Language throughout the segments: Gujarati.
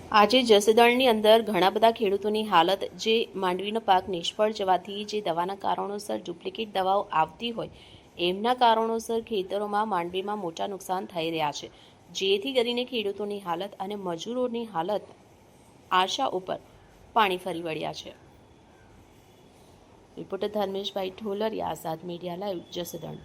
આજે જસદણની અંદર ઘણા બધા ખેડૂતોની હાલત જે માંડવીનો પાક નિષ્ફળ જવાથી જે દવાના કારણોસર ડુપ્લિકેટ દવાઓ આવતી હોય એમના કારણોસર ખેતરોમાં માંડવીમાં મોટા નુકસાન થઈ રહ્યા છે, જેથી કરીને ખેડૂતોની હાલત અને મજૂરોની હાલત આશા ઉપર પાણી ફરી વળ્યા છે। રિપોર્ટર ધર્મેશભાઈ ઠોલરિયા, આઝાદ મીડિયા લાઈવ, જસદણ।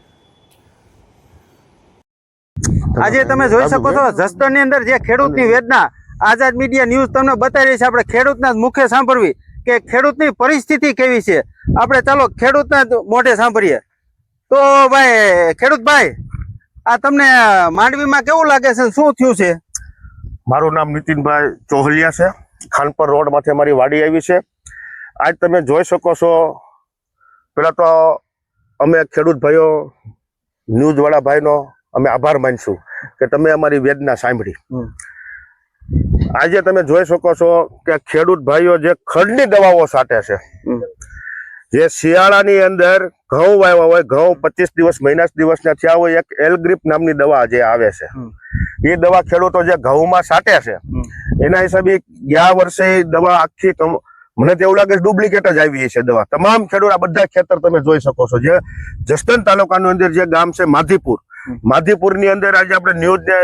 આજે તમે જોઈ શકો છો જસદણની અંદર જે ખેડૂતની વેદના આઝાદ મીડિયા ન્યૂઝ તમને બતાવી રહી છે। આપણે ખેડૂતના મુખે સાંભળવી કે ખેડૂતની પરિસ્થિતિ કેવી છે। આપણે ચાલો ખેડૂતના મોઢે સાંભળીએ। તો ભાઈ ખેડૂતભાઈ, આ તમને માંડવીમાં કેવું લાગે છે, શું થયું છે? મારું નામ નીતિનભાઈ ચોહલિયા છે। ખાનપર રોડ માંથી અમારી વાડી આવી છે। આજ તમે જોઈ શકો છો, પેલા તો અમે ખેડૂત ભાઈઓ ન્યૂઝ વાળા ભાઈનો અમે આભાર માનશું કે તમે અમારી વેદના સાંભળી। આજે તમે જોઈ શકો છો કે ખેડૂત ભાઈઓ જે ખડની દવાઓ છાંટે છે, જે શિયાળાની અંદર ઘઉં વાવ્યા હોય, ઘઉં 25 દિવસ મહિના દિવસના થયા હોય, એક એલગ્રીપ નામની દવા જે આવે છે, એ દવા ખેડૂતો જે ઘઉંમાં છાંટે છે એના હિસાબે ગયા વર્ષે દવા આખી મને તો એવું લાગે છે ડુપ્લિકેટ જ આવી છે દવા। તમામ ખેડૂત, આ બધા ખેતર તમે જોઈ શકો છો, જે જસદણ તાલુકાનું અંદર જે ગામ છે માધીપુરની અંદર આજે આપણે ન્યૂઝ ને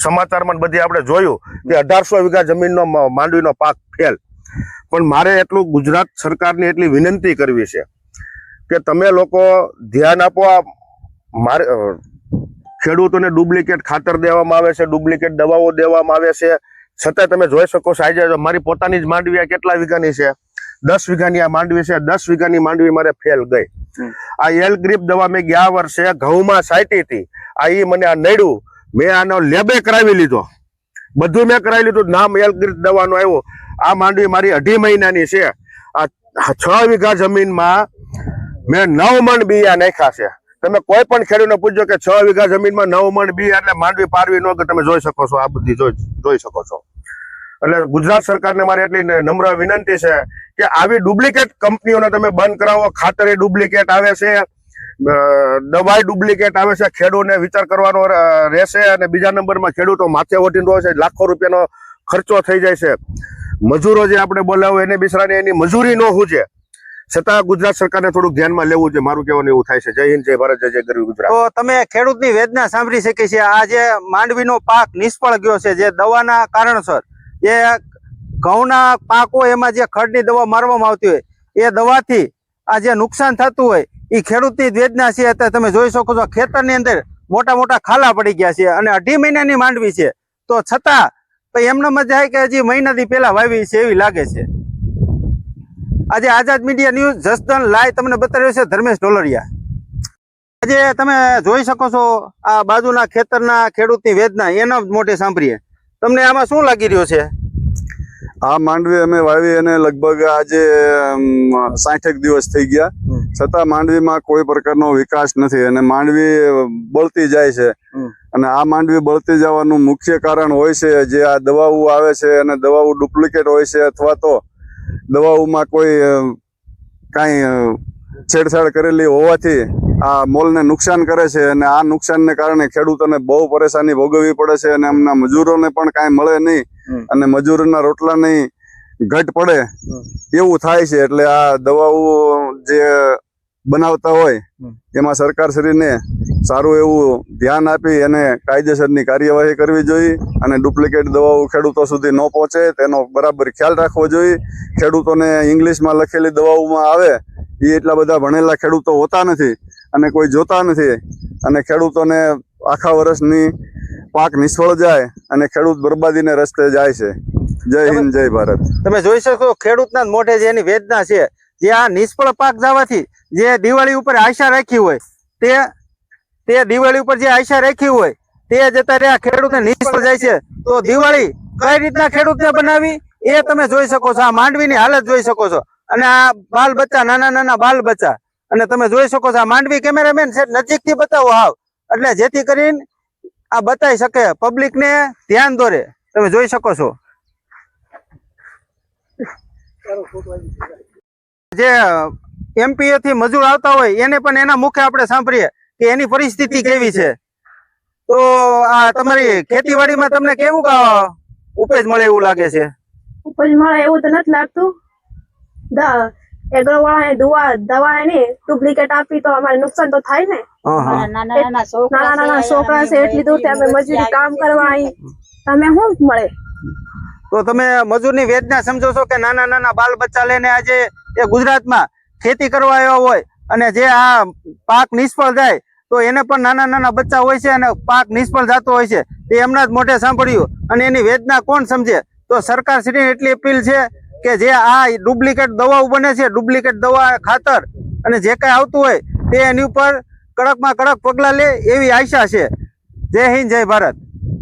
સમાચારમાં બધી આપણે જોયું કે 1800 વીઘા જમીનનો માંડવીનો પાક ફેલ। પણ મારે એટલું ગુજરાત સરકારની એટલી વિનંતી કરવી છે કે તમે લોકો ધ્યાન આપો। મારે ખેડૂતોને ડુપ્લિકેટ ખાતર દેવામાં આવે છે, ડુપ્લિકેટ દવાઓ દેવામાં આવે છે, છતાં તમે જોઈ શકો છો આજે મારી પોતાની જ માંડવી આ કેટલા વીઘાની છે, 10 વીઘાની આ માંડવી છે। 10 વીઘાની માંડવી મારે ફેલ ગઈ। આ એલગ્રીપ દવા મેં ગયા વર્ષે ઘઉંમાં છાંટી હતી, આ ઈ મને આ નડ્યું, મેં આનો લેબે કરાવી લીધો, બધું મેં કરાવી લીધું, નામ એલગ્રીપ દવાનો આવ્યો। આ માંડવી મારી 2.5 મહિનાની છે। આ 6 વીઘા જમીનમાં મેં 9 મણ બિયા નાખ્યા છે। તમે કોઈ પણ ખેડૂતને પૂછજો કે 6 વીઘા જમીનમાં 9 મણ બિયા એટલે માંડવી પારવી ન, તમે જોઈ શકો છો, આ બધી જોઈ શકો છો। એટલે ગુજરાત સરકારને મારી એટલી નમ્ર વિનંતી છે કે આવી ડુપ્લિકેટ કંપનીઓને તમે બંધ કરાવો। ખાતર ડુપ્લિકેટ આવે છે, દવાઈ ડુપ્લિકેટ આવે છે, ખેડૂતને વિચાર કરવાનો રહેશે। અને બીજા નંબરમાં ખેડૂતો માથે ઓઢીને રહે છે, લાખો રૂપિયાનો ખર્ચો થઈ જાય છે। મજૂરો જે આપણે બોલાવો એને બિચારાને એની મજૂરી ન હુજે, છતાં ગુજરાત સરકારને થોડુંક ધ્યાનમાં લેવું છે, મારું કહેવાનું એવું થાય છે। જય હિન્દ, જય ભારત, જય ગરવી ગુજરાત। તો તમે ખેડૂતની વેદના સાંભળી શકી છે। આ જે માંડવીનો પાક નિષ્ફળ ગયો છે, જે દવાના કારણસર જે ઘઉંના પાક હોય એમાં જે ખડની દવા મારવામાં આવતી હોય એ દવાથી આ જે નુકસાન થતું હોય એ ખેડૂતની વેદના છે। અત્યારે તમે જોઈ શકો છો ખેતરની અંદર મોટા મોટા ખાલા પડી ગયા છે અને 2.5 મહિનાની માંડવી છે, તો છતાં એમને મજા આવે કે હજી મહિનાથી પહેલા વાવી છે એવી લાગે છે। આજે આઝાદ મીડિયા ન્યૂઝ જસદણ લાઈવ તમને બતાવ્યો છે ધર્મેશ ઢોલરિયા। આજે તમે જોઈ શકો છો આ બાજુના ખેતરના ખેડૂતની વેદના એના મોઢે સાંભળીએ। તમને આમાં શું લાગી રહ્યું છે? આ માંડવી અમે વાવી અને લગભગ આજે 60 દિવસ થઈ ગયા, છતાં માંડવીમાં કોઈ પ્રકારનો વિકાસ નથી અને માંડવી બળતી જાય છે। અને આ માંડવી બળતી જવાનું મુખ્ય કારણ હોય છે જે આ દવાઓ આવે છે, અને દવાઓ ડુપ્લિકેટ હોય છે, અથવા તો દવાઓમાં કોઈ કાંઈ છેડછાડ કરેલી હોવાથી આ મોલને નુકસાન કરે છે। અને આ નુકસાનને કારણે ખેડૂતોને બહુ પરેશાની ભોગવવી પડે છે અને એમના મજૂરોને પણ કાંઈ મળે નહીં અને મજૂરના રોટલા નહીં ઘટ પડે એવું થાય છે। એટલે આ દવાઓ જે બનાવતા હોય એમાં સરકારશ્રીને સારું એવું ધ્યાન આપી અને કાયદેસરની કાર્યવાહી કરવી જોઈએ અને ડુપ્લિકેટ દવાઓ ખેડૂતો સુધી ન પહોંચે તેનો બરાબર ખ્યાલ રાખવો જોઈએ। ખેડૂતોને ઇંગ્લિશમાં લખેલી દવાઓમાં આવે એ એટલા બધા ભણેલા ખેડૂતો હોતા નથી અને કોઈ જોતા નથી, અને ખેડૂતોને આખા વર્ષની પાક નિષ્ફળ જાય અને ખેડૂત બરબાદીને રસ્તે જાય છે। જય હિન્દ, જય ભારત। તમે જોઈ શકો ખેડૂતના મોઢે જે એની વેદના છે, જે આ નિષ્ફળ પાક જવાથી જે દિવાળી ઉપર આશા રાખી હોય તે દિવાળી ઉપર જે આશા રાખી હોય તે જતા રહ્યા ખેડૂતને નિષ્ફળ જાય છે। તો દિવાળી કઈ રીતના ખેડૂતને બનાવી એ તમે જોઈ શકો છો। આ માંડવીની હાલત જોઈ શકો છો અને આ બાલ બચ્ચા, નાના નાના બાલ બચ્ચા, અને તમે જોઈ શકો છો આ માંડવી કેમેરામેન છે નજીકથી બતાવો હાવ, એટલે જેથી કરીને આ બતાવી શકે, પબ્લિકને ધ્યાન દોરે। તમે જોઈ શકો છો જે એમપીએ થી મજૂર આવતા હોય એને પણ એના મુખે આપણે સાંભળીએ કે એની પરિસ્થિતિ કેવી છે। તો આ તમારી ખેતીવાડીમાં તમને કેવું ઉપજ મળે એવું લાગે છે? ઉપજ મળે એવું તો નથી લાગતું. એગ્રો વાળા દવા એની ડુપ્લિકેટ આપી તો અમારે નુકસાન તો થાય ને. હા હા નાના છોકરા છે એટલી દૂરથી અમે મજૂરી કામ કરવા આવી, તમે શું મળે? તો તમે મજૂરની વેદના સમજો છો કે નાના નાના બાલ બચ્ચા લઈને આજે એ ગુજરાતમાં ખેતી કરવા આવ્યા હોય અને જે આ પાક નિષ્ફળ જાય તો એને પણ નાના નાના બચ્ચા હોય છે અને પાક નિષ્ફળ જતો હોય છે, તે એમના જ મોઢે સાંભળ્યું અને એની વેદના કોણ સમજે? તો સરકાર શ્રીની એટલી અપીલ છે કે જે આ ડુપ્લિકેટ દવાઓ બને છે, ડુપ્લિકેટ દવા ખાતર અને જે કઈ આવતું હોય તે એની ઉપર કડકમાં કડક પગલાં લે એવી આશા છે. જય હિન્દ, જય ભારત.